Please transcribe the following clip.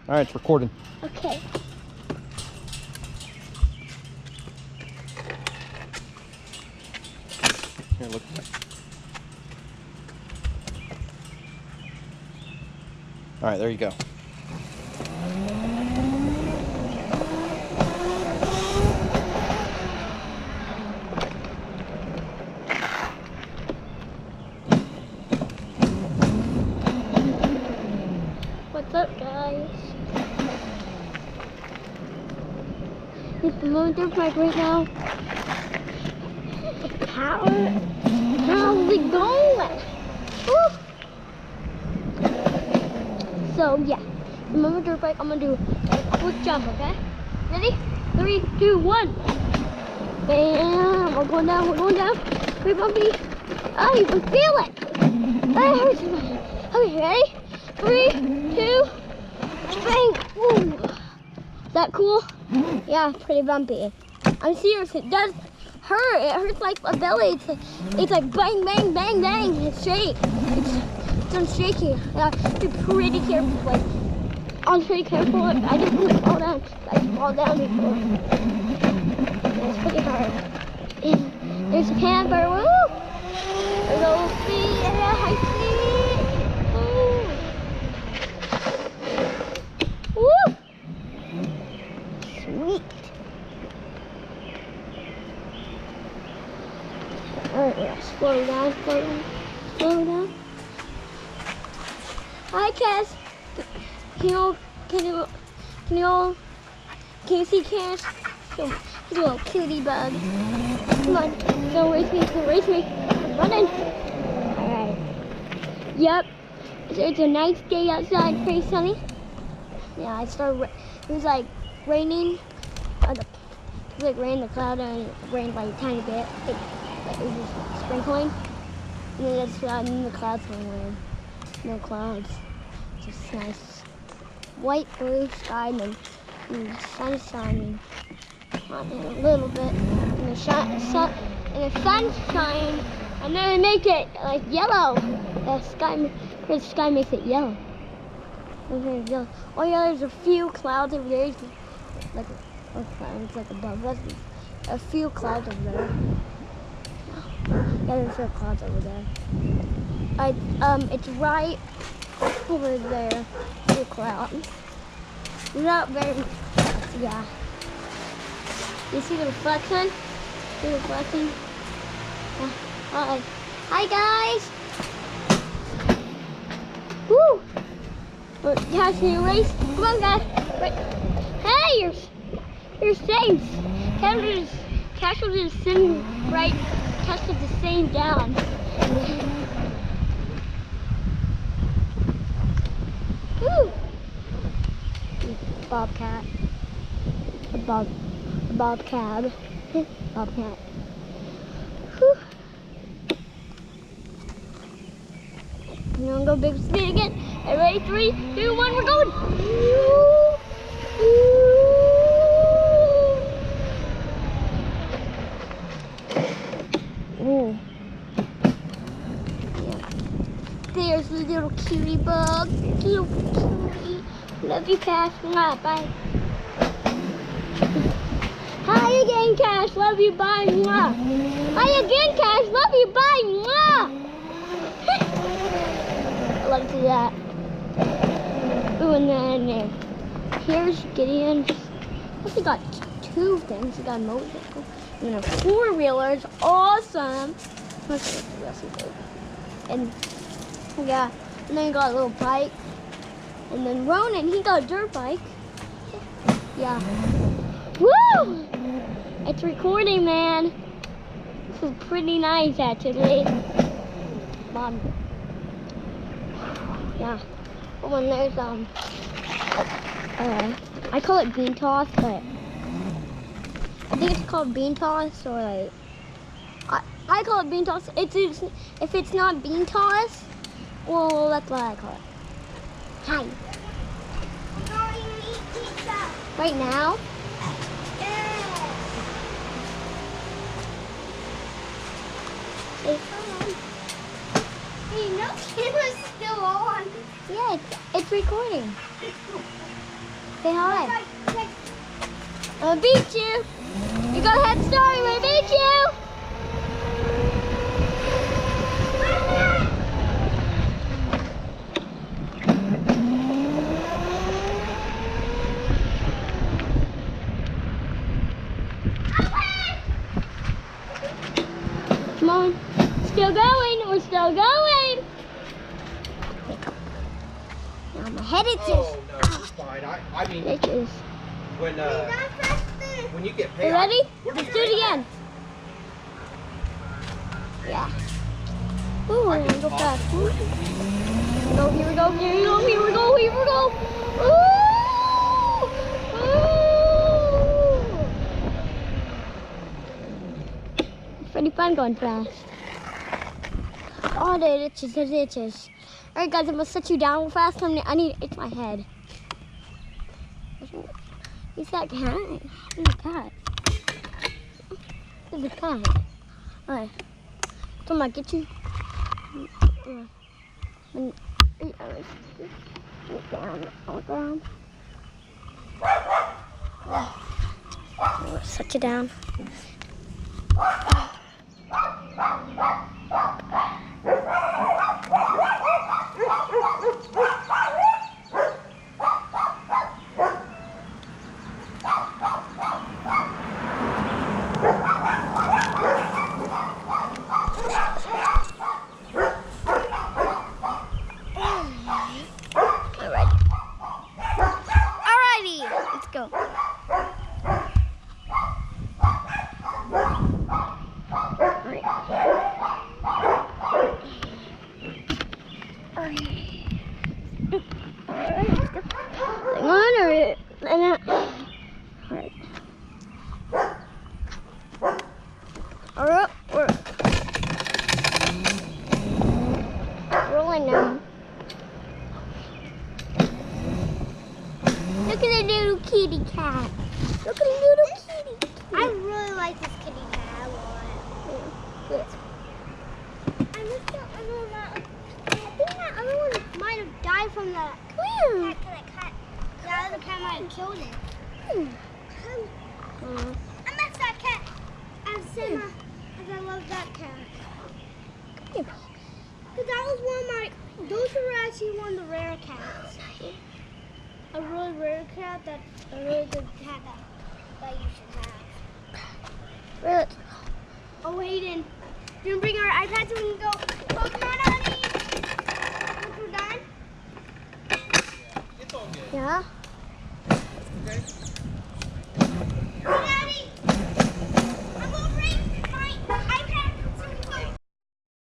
All right, it's recording. Okay. Here, look. All right, there you go. What's up, guys? It's the moon dirt bike right now. How's it going? Woo! So yeah, the moon dirt bike. I'm gonna do a quick jump. Okay? Ready? 3, 2, 1. Bam! We're going down. We're going down. Pretty bumpy. Oh, you can feel it. That hurts. Okay, ready? 3, 2, bang! Woo! Is that cool? Yeah, pretty bumpy. I'm serious, it does hurt. It hurts like a belly. It's like bang, bang, bang, bang. It's straight. It's shaky. Yeah, be pretty careful. Like, I'm pretty careful. I just want to fall down. I just fall down before. It's pretty hard. And there's a camper. Woo! There's a little speed. Yeah, high speed. Woo! Woo! Sweet. Alright, yeah, slow down, slow down, slow down. Hi, Cass. Can you see Cass? He's a little cutie bug. Come on, go race me, I'm running. Alright. Yep. It's a nice day outside, pretty sunny. Yeah, it was like raining. It was like rain the cloud and it rained like a tiny bit. It was just sprinkling. And then the clouds went away. No clouds. Just nice white, blue sky and the sun is shining on it a little bit. And the sun's shining. And then they make it like yellow. The sky makes it yellow. Oh yeah, there's a few clouds over there. Like clouds like above us. A few clouds over there. Yeah, there's a few clouds over there. It's right over there. The cloud. Not very. Yeah. You see the reflection? See the reflection? Hi. Hi guys. Woo! Cash, can you race? Come on, guys. Hey, you're safe. Cash will just sitting right, tested the same down. Woo! Bobcat. A bobcat. Bobcat. Whew. I'm gonna go big speed again. Hey, ready? 3, 2, 1, we're going! Ooh. Yeah. There's the little cutie bug. Little cutie. Love you, Cash. Bye. Hi again, Cash. Love you. Bye. Hi again, Cash. Love you. Bye. I love to do that. Ooh, and then here's Gideon. He got 2 things. He got a motorcycle and a 4-wheeler. It's awesome. And yeah, and then he got a little bike. And then Ronan, he got a dirt bike. Yeah. Woo! It's recording, man. This is pretty nice, actually. Mom. Yeah. Oh, and there's I call it bean toss, but I think it's called bean toss, or like I call it bean toss. If it's not bean toss, well, that's what I call it. Hi. I'm going to eat pizza. Right now? Yeah. Say hi. Hey, no camera's still on. Yeah, it's recording. Say hi. I'm gonna beat you. You got a head start. I'm gonna beat you. Come on. Still going. We're still going. Now my head itches. Oh, no, it's fine. I mean, Itches. when you get paid. You ready? We're Let's do it again. Yeah. Ooh, we're gonna go fast. Ooh. No, here we go, here we go, here we go, here we go. Ooh! Ooh! It's pretty fun going fast. Oh, the itches, the itches. Alright guys, I'm gonna set you down fast. I need to itch my head. Who's that cat? Who's the cat? Who's the cat? Alright. So I'm gonna get you. Down. Set you down. Alrighty, let's go. Hang on, alright. Alright, we're rolling now. Look at the little kitty cat. Look at the little kitty. I really like this kitty cat a lot. Good. I think that other one might have died from the Come here. cat. The other cat might have killed it. I miss that cat. As I love that cat. Come here. Because that was one of my, those were actually one of the rare cats. A really rare cat, that's a really good cat that you should have. Really? Oh, Hayden, you can bring our iPad so we can go. Oh, come on, honey. Once we're done. It's all good. Yeah? Okay.